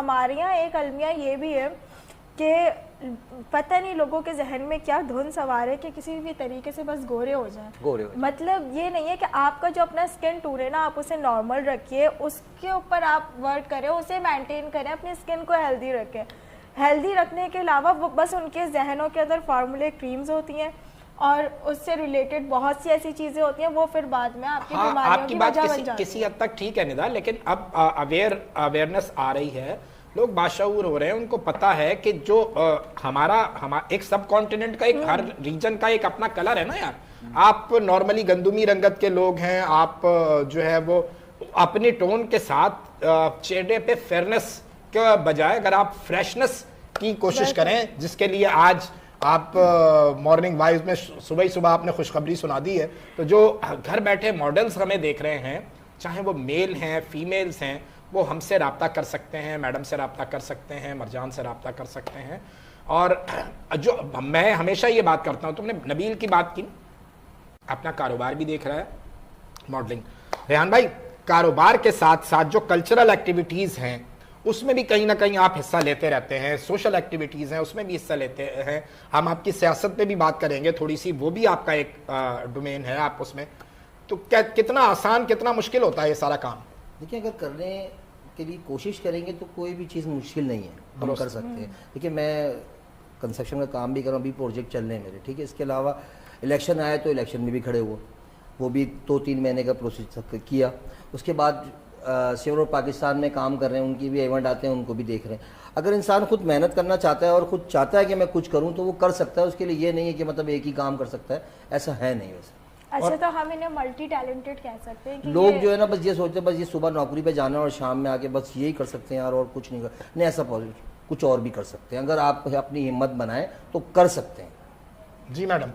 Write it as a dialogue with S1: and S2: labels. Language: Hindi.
S1: हमारे यहाँ एक अलमिया ये भी है कि पता नहीं लोगों के जहन में क्या धुन सवार है कि किसी भी तरीके से बस गोरे हो जाएं। मतलब ये नहीं है कि आपका जो अपना स्किन टून है ना, आप उसे नॉर्मल रखिए, उसके ऊपर आप वर्क करें, उसे मेंटेन करें, अपनी स्किन को हेल्दी रखें। हेल्दी रखने के अलावा वो बस उनके जहनों के अंदर फार्मूले क्रीम्स होती हैं और उससे रिलेटेड बहुत सी ऐसी चीजें होती हैं, वो फिर बाद में आपकी बीमारियों की वजह बन जाती है।
S2: किसी हद तक ठीक है निदा, लेकिन अब अवेयरनेस आ रही है, लोग बाशऊर हो रहे हैं, उनको पता है कि जो हमारा एक सब कॉन्टिनेंट का, एक हर रीजन का एक अपना कलर है ना यार। आप नॉर्मली गंदुमी रंगत के लोग हैं, आप जो है वो अपनी टोन के साथ चेहरे पे फेयरनेस के बजाय अगर आप फ्रेशनेस की कोशिश करें, जिसके लिए आज आप मॉर्निंग वाइज में सुबह ही सुबह आपने खुशखबरी सुना दी है, तो जो घर बैठे मॉडल्स हमें देख रहे हैं, चाहे वो मेल हैं फीमेल्स हैं, वो हमसे रब्ता कर सकते हैं, मैडम से रब्ता कर सकते हैं, मरजान से रब्ता कर सकते हैं। और जो मैं हमेशा ये बात करता हूँ, तुमने नबील की बात की, अपना कारोबार भी देख रहा है मॉडलिंग। रेहान भाई, कारोबार के साथ साथ जो कल्चरल एक्टिविटीज़ हैं उसमें भी कहीं ना कहीं आप हिस्सा लेते रहते हैं, सोशल एक्टिविटीज़ हैं उसमें भी हिस्सा लेते हैं। हम आपकी सियासत पे भी बात करेंगे थोड़ी सी, वो भी आपका एक डोमेन है, आप उसमें तो क्या कितना आसान कितना मुश्किल होता है ये सारा काम?
S3: देखिए, अगर करने के लिए कोशिश करेंगे तो कोई भी चीज़ मुश्किल नहीं है, हम कर सकते हैं। देखिए, मैं कंस्ट्रक्शन का काम भी कर रहा हूँ, अभी प्रोजेक्ट चल रहे हैं मेरे, ठीक है। इसके अलावा इलेक्शन आया तो इलेक्शन में भी खड़े हुए, वो भी 2-3 महीने का प्रोसेस किया। उसके बाद सियोर और पाकिस्तान में काम कर रहे हैं, उनकी भी इवेंट आते हैं, उनको भी देख रहे हैं। अगर इंसान खुद मेहनत करना चाहता है और खुद चाहता है कि मैं कुछ करूं तो वो कर सकता है। उसके लिए ये नहीं है कि मतलब एक ही काम कर सकता है, ऐसा है नहीं वैसे।
S1: अच्छा, तो हम इन्हें मल्टी टैलेंटेड कह सकते हैं कि
S3: लोग जो है ना बस ये सोचते हैं बस ये सुबह नौकरी पे जाना और शाम में आके बस यही कर सकते हैं यार और कुछ नहीं नहीं, ऐसा कुछ और भी कर सकते हैं। अगर आप अपनी हिम्मत बनाएं तो कर सकते हैं।
S2: जी मैडम।